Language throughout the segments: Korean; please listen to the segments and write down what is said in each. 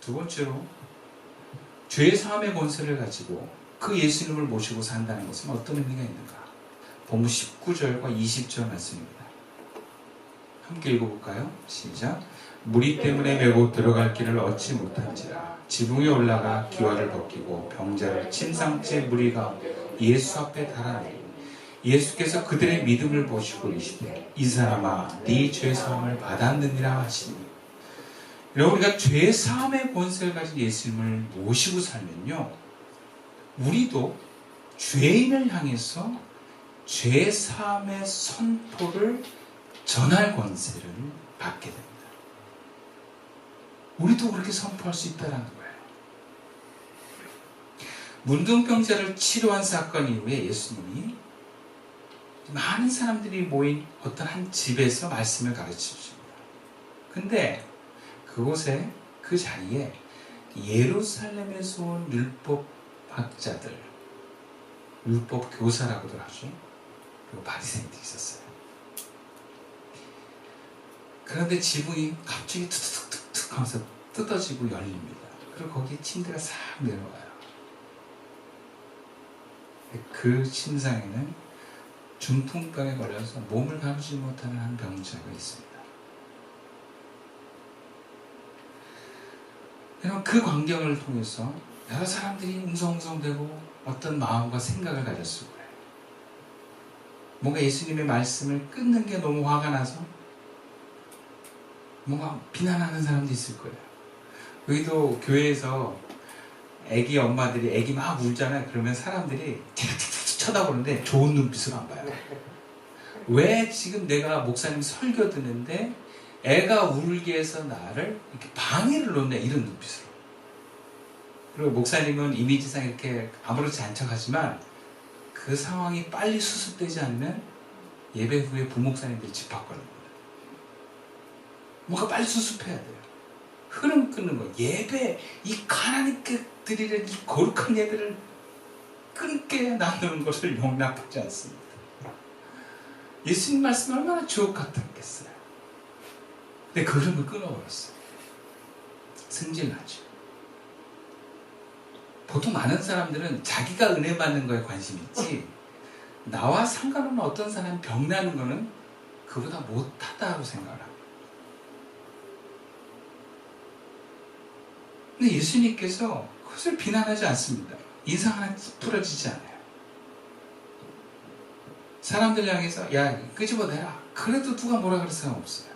두 번째로 죄 사함의 권세를 가지고 그 예수님을 모시고 산다는 것은 어떤 의미가 있는가? 본문 19절과 20절 말씀입니다. 함께 읽어볼까요? 시작. 무리 때문에 메고 들어갈 길을 얻지 못한지라 지붕에 올라가 기와를 벗기고 병자를 침상째 무리 가운데 예수 앞에 달아내리 예수께서 그들의 믿음을 보시고 이르시되 이 사람아 네 죄 사함을 받았느니라 하시니. 여러분, 우리가 죄 사함의 권세를 가진 예수님을 모시고 살면요, 우리도 죄인을 향해서 죄 사함의 선포를 전할 권세를 받게 됩니다. 우리도 그렇게 선포할 수 있다는 거예요. 문둥병자를 치료한 사건 이후에 예수님이 많은 사람들이 모인 어떤 한 집에서 말씀을 가르치십니다. 근데 그곳에, 그 자리에 예루살렘에서 온 율법학자들, 율법 교사라고도 하죠. 그리고 바리새인들이 있었어요. 그런데 지붕이 갑자기 툭툭툭툭 하면서 뜯어지고 열립니다. 그리고 거기에 침대가 싹 내려와요. 그 침상에는 중풍병에 걸려서 몸을 가누지 못하는 한 병자가 있습니다. 여러분, 그 광경을 통해서 여러 사람들이 웅성웅성대고 어떤 마음과 생각을 가졌을 거예요. 뭔가 예수님의 말씀을 끊는 게 너무 화가 나서 뭔가 비난하는 사람도 있을 거예요. 여기도 교회에서 애기 엄마들이 애기 막 울잖아요. 그러면 사람들이 쳐다보는데 좋은 눈빛으로 안 봐요. 왜 지금 내가 목사님 설교 듣는데 애가 울게 해서 나를 이렇게 방해를 놓네, 이런 눈빛으로. 그리고 목사님은 이미지상 이렇게 아무렇지 않 척하지만 그 상황이 빨리 수습되지 않으면 예배 후에 부목사님들이 집합거립니다. 뭔가 빨리 수습해야 돼요. 흐름 끊는 거. 예배, 이 가나님께 드리는 이 거룩한 예배를 끊게 나누는 것을 용납하지 않습니다. 예수님 말씀 얼마나 주옥 같았겠어요. 근데 그 흐름을 끊어버렸어요. 승질나죠. 보통 많은 사람들은 자기가 은혜 받는 거에 관심이 있지, 나와 상관없는 어떤 사람이 병나는 거는 그보다 못하다고 생각을 합니다. 근데 예수님께서 그것을 비난하지 않습니다. 인상 하나 부러지지 않아요. 사람들 향해서 야, 끄집어내라. 그래도 누가 뭐라 그럴 사람 없어요.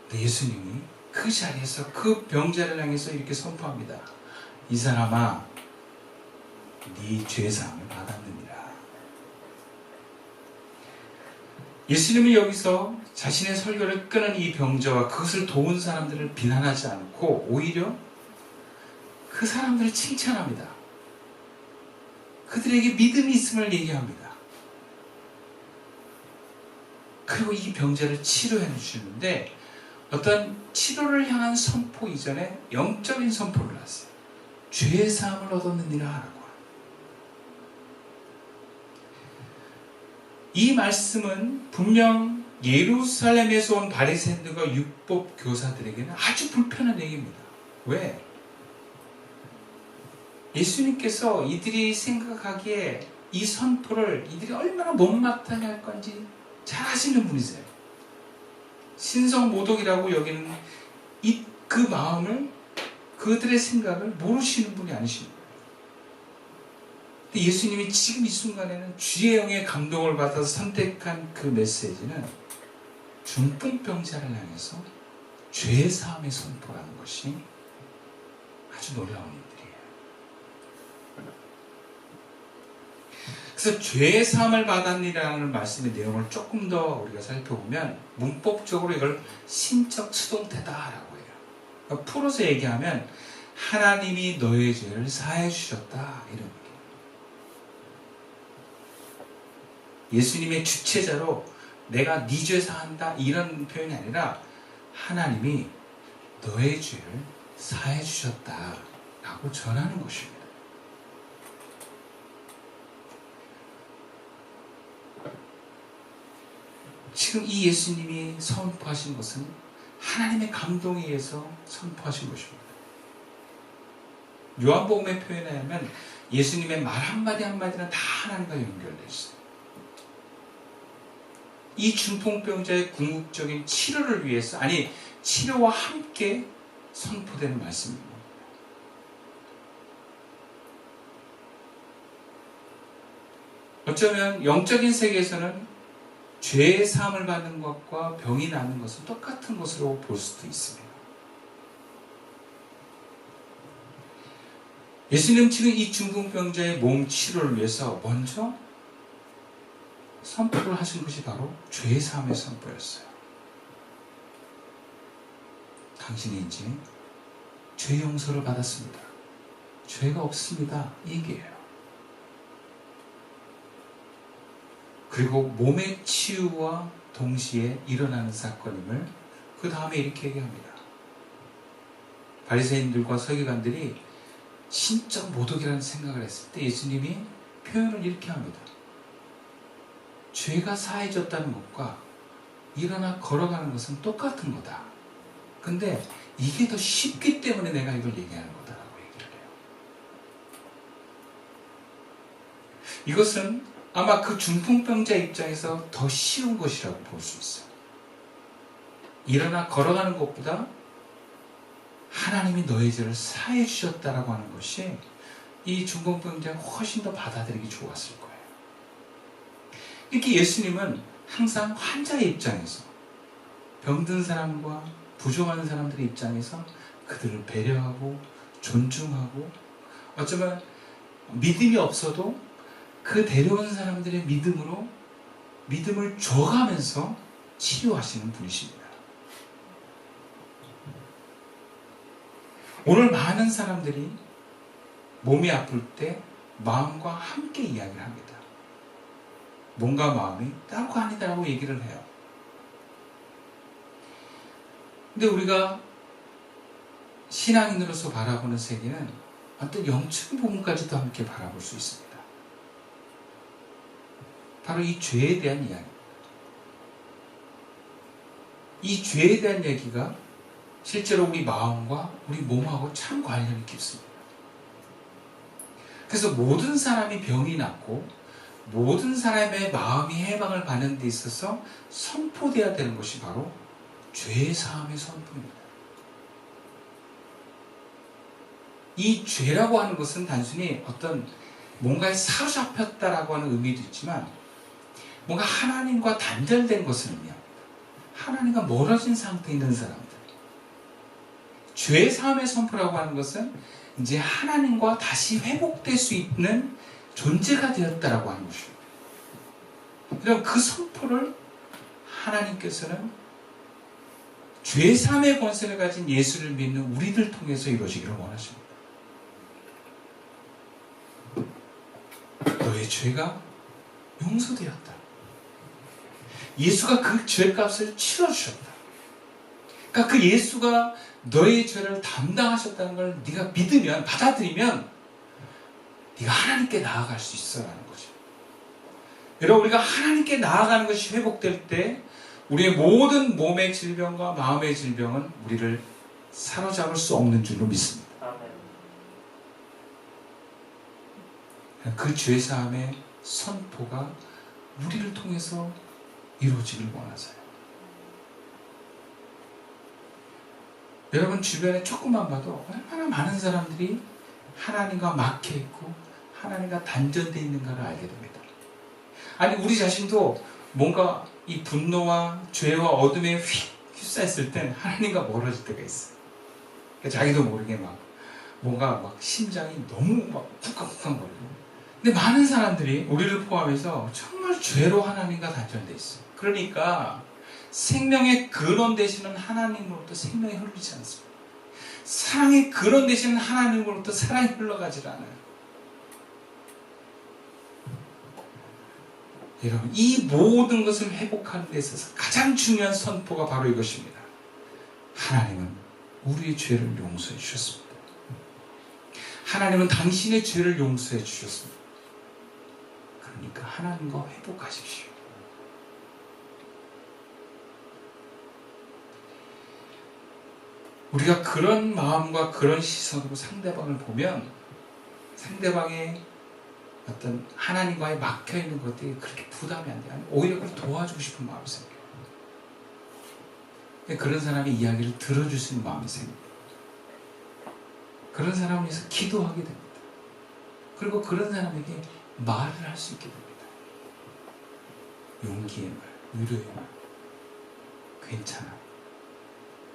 근데 예수님이 그 자리에서 그 병자를 향해서 이렇게 선포합니다. 이 사람아, 네 죄사함을 받았느니라. 예수님은 여기서 자신의 설교를 끊은 이 병자와 그것을 도운 사람들을 비난하지 않고 오히려 그 사람들을 칭찬합니다. 그들에게 믿음이 있음을 얘기합니다. 그리고 이 병자를 치료해 주시는데 어떤 치료를 향한 선포 이전에 영적인 선포를 하세요. 죄의 사함을 얻었느니라 하라고. 이 말씀은 분명 예루살렘에서 온 바리새인들과 율법 교사들에게는 아주 불편한 얘기입니다. 왜? 예수님께서 이들이 생각하기에 이 선포를 이들이 얼마나 못마땅해 할 건지 잘 아시는 분이세요. 신성모독이라고 여기는 그 마음을, 그들의 생각을 모르시는 분이 아니십니다. 근데 예수님이 지금 이 순간에는 주의 영의 감동을 받아서 선택한 그 메시지는 중풍병자를 향해서 죄 사함의 선포라는 것이 아주 놀라운 일들이에요. 그래서 죄 사함을 받았니라는 말씀의 내용을 조금 더 우리가 살펴보면 문법적으로 이걸 신적 수동태다라고 해요. 그러니까 풀어서 얘기하면 하나님이 너의 죄를 사해 주셨다, 이런 얘기예요. 예수님의 주체자로 내가 네 죄 사한다, 이런 표현이 아니라 하나님이 너의 죄를 사해 주셨다라고 전하는 것입니다. 지금 이 예수님이 선포하신 것은 하나님의 감동에 의해서 선포하신 것입니다. 요한복음의 표현에 의하면 예수님의 말 한마디 한마디는 다 하나님과 연결되어 있어요. 이 중풍병자의 궁극적인 치료를 위해서, 아니 치료와 함께 선포되는 말씀입니다. 어쩌면 영적인 세계에서는 죄의 사함을 받는 것과 병이 나는 것은 똑같은 것으로 볼 수도 있습니다. 예수님 지금 이 중풍병자의 몸 치료를 위해서 먼저 선포를 하신 것이 바로 죄의 사함의 선포였어요. 당신이 이제 죄 용서를 받았습니다. 죄가 없습니다. 얘기해요. 그리고 몸의 치유와 동시에 일어나는 사건임을 그 다음에 이렇게 얘기합니다. 바리새인들과 서기관들이 신적 모독이라는 생각을 했을 때 예수님이 표현을 이렇게 합니다. 죄가 사해졌다는 것과 일어나 걸어가는 것은 똑같은 거다. 근데 이게 더 쉽기 때문에 내가 이걸 얘기하는 거다라고 얘기를 해요. 이것은 아마 그 중풍병자 입장에서 더 쉬운 것이라고 볼 수 있어요. 일어나 걸어가는 것보다 하나님이 너의 죄를 사해 주셨다라고 하는 것이 이 중풍병자가 훨씬 더 받아들이기 좋았을 거예요. 이렇게 예수님은 항상 환자의 입장에서, 병든 사람과 부정하는 사람들의 입장에서 그들을 배려하고 존중하고, 어쩌면 믿음이 없어도 그 데려온 사람들의 믿음으로 믿음을 줘가면서 치료하시는 분이십니다. 오늘 많은 사람들이 몸이 아플 때 마음과 함께 이야기를 합니다. 몸과 마음이 따로 아니다라고 얘기를 해요. 근데 우리가 신앙인으로서 바라보는 세계는 어떤 영적인 부분까지도 함께 바라볼 수 있습니다. 바로 이 죄에 대한 이야기입니다. 이 죄에 대한 얘기가 실제로 우리 마음과 우리 몸하고 참 관련이 깊습니다. 그래서 모든 사람이 병이 낫고 모든 사람의 마음이 해방을 받는 데 있어서 선포되어야 되는 것이 바로 죄의 사함의 선포입니다. 이 죄라고 하는 것은 단순히 어떤 뭔가에 사로잡혔다라고 하는 의미도 있지만 뭔가 하나님과 단절된 것을 의미합니다. 하나님과 멀어진 상태에 있는 사람들. 죄의 사함의 선포라고 하는 것은 이제 하나님과 다시 회복될 수 있는 존재가 되었다라고 하는 것입니다. 그럼 그 선포를 하나님께서는 죄의 사함의 권세를 가진 예수를 믿는 우리들 통해서 이루어지기를 원하십니다. 너의 죄가 용서되었다. 예수가 그 죄값을 치러주셨다. 그러니까 그 예수가 너의 죄를 담당하셨다는 걸 네가 믿으면, 받아들이면 네가 하나님께 나아갈 수 있어라는 거죠. 여러분, 우리가 하나님께 나아가는 것이 회복될 때 우리의 모든 몸의 질병과 마음의 질병은 우리를 사로잡을 수 없는 줄로 믿습니다. 그 죄사함의 선포가 우리를 통해서 이루어지길 원하세요. 여러분 주변에 조금만 봐도 얼마나 많은 사람들이 하나님과 막혀있고 하나님과 단절되어 있는가를 알게 됩니다. 아니 우리 자신도 뭔가 이 분노와 죄와 어둠에 휩싸였을 땐 하나님과 멀어질 때가 있어요. 자기도 모르게 막 뭔가 막 심장이 너무 막 쿵쾅쿵쾅거리고. 근데 많은 사람들이 우리를 포함해서 정말 죄로 하나님과 단절돼 있어요. 그러니까 생명의 근원 되시는 하나님으로부터 생명이 흐르지 않습니다. 사랑의 근원 되시는 하나님으로부터 사랑이 흘러가질 않아요. 여러분, 이 모든 것을 회복하는 데 있어서 가장 중요한 선포가 바로 이것입니다. 하나님은 우리의 죄를 용서해 주셨습니다. 하나님은 당신의 죄를 용서해 주셨습니다. 그러니까 하나님과 회복하십시오. 우리가 그런 마음과 그런 시선으로 상대방을 보면 상대방의 어떤 하나님과의 막혀있는 것들이 그렇게 부담이 안 돼요. 오히려 그걸 도와주고 싶은 마음이 생겨요. 그런 사람의 이야기를 들어줄 수 있는 마음이 생겨요. 그런 사람을 위해서 기도하게 됩니다. 그리고 그런 사람에게 말을 할 수 있게 됩니다. 용기의 말, 위로의 말. 괜찮아.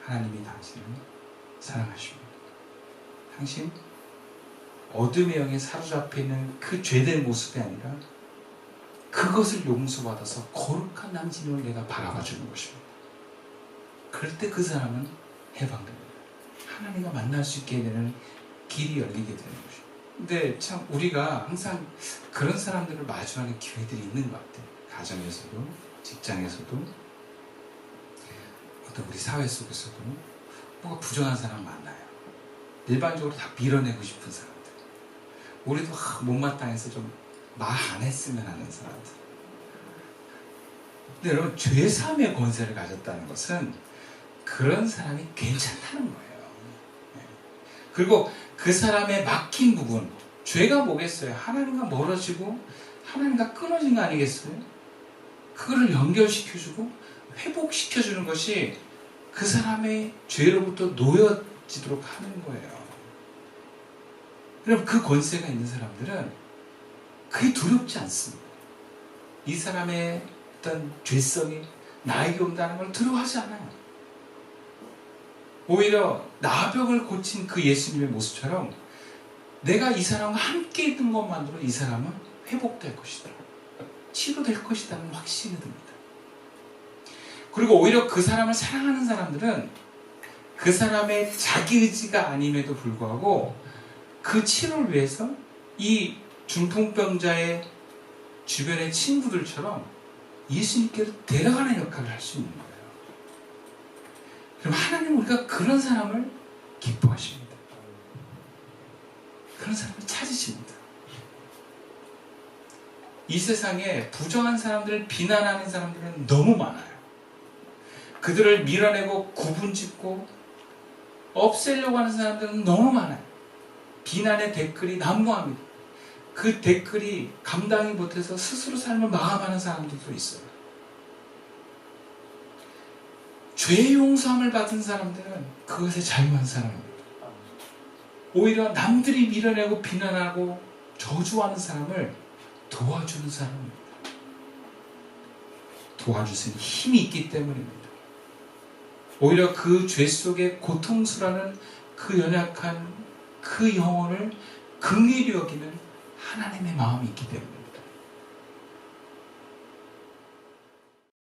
하나님이 당신을 사랑하십니다. 당신 어둠의 영에 사로잡혀 있는 그 죄된 모습이 아니라 그것을 용서받아서 거룩한 당신을 내가 바라봐 주는 것입니다. 그럴 때 그 사람은 해방됩니다. 하나님과 만날 수 있게 되는 길이 열리게 되는 것입니다. 근데 참 우리가 항상 그런 사람들을 마주하는 기회들이 있는 것 같아요. 가정에서도 직장에서도 어떤 우리 사회 속에서도 뭔가 부정한 사람 많아요. 일반적으로 다 밀어내고 싶은 사람들. 우리도 못마땅해서 좀 말 안 했으면 하는 사람들. 근데 여러분, 죄사함의 권세를 가졌다는 것은 그런 사람이 괜찮다는 거예요. 그리고 그 사람의 막힌 부분, 죄가 뭐겠어요? 하나님과 멀어지고 하나님과 끊어진 거 아니겠어요? 그거를 연결시켜주고 회복시켜주는 것이 그 사람의 죄로부터 놓여지도록 하는 거예요. 그럼 그 권세가 있는 사람들은 그게 두렵지 않습니다. 이 사람의 어떤 죄성이 나에게 온다는 걸 두려워하지 않아요. 오히려 나병을 고친 그 예수님의 모습처럼 내가 이 사람과 함께 있는 것만으로 이 사람은 회복될 것이다. 치료될 것이라는 확신이 듭니다. 그리고 오히려 그 사람을 사랑하는 사람들은 그 사람의 자기 의지가 아님에도 불구하고 그 치료를 위해서 이 중풍병자의 주변의 친구들처럼 예수님께로 데려가는 역할을 할 수 있는 거예요. 그럼 하나님은 우리가 그런 사람을 기뻐하십니다. 그런 사람을 찾으십니다. 이 세상에 부정한 사람들을 비난하는 사람들은 너무 많아요. 그들을 밀어내고 구분짓고 없애려고 하는 사람들은 너무 많아요. 비난의 댓글이 난무합니다. 그 댓글이 감당이 못해서 스스로 삶을 마감하는 사람들도 있어요. 죄 용서함을 받은 사람들은 그것에 자유한 사람입니다. 오히려 남들이 밀어내고 비난하고 저주하는 사람을 도와주는 사람입니다. 도와줄 수 있는 힘이 있기 때문입니다. 오히려 그 죄 속에 고통스러운 그 연약한 그 영혼을 긍휼히 여기는 하나님의 마음이 있기 때문입니다.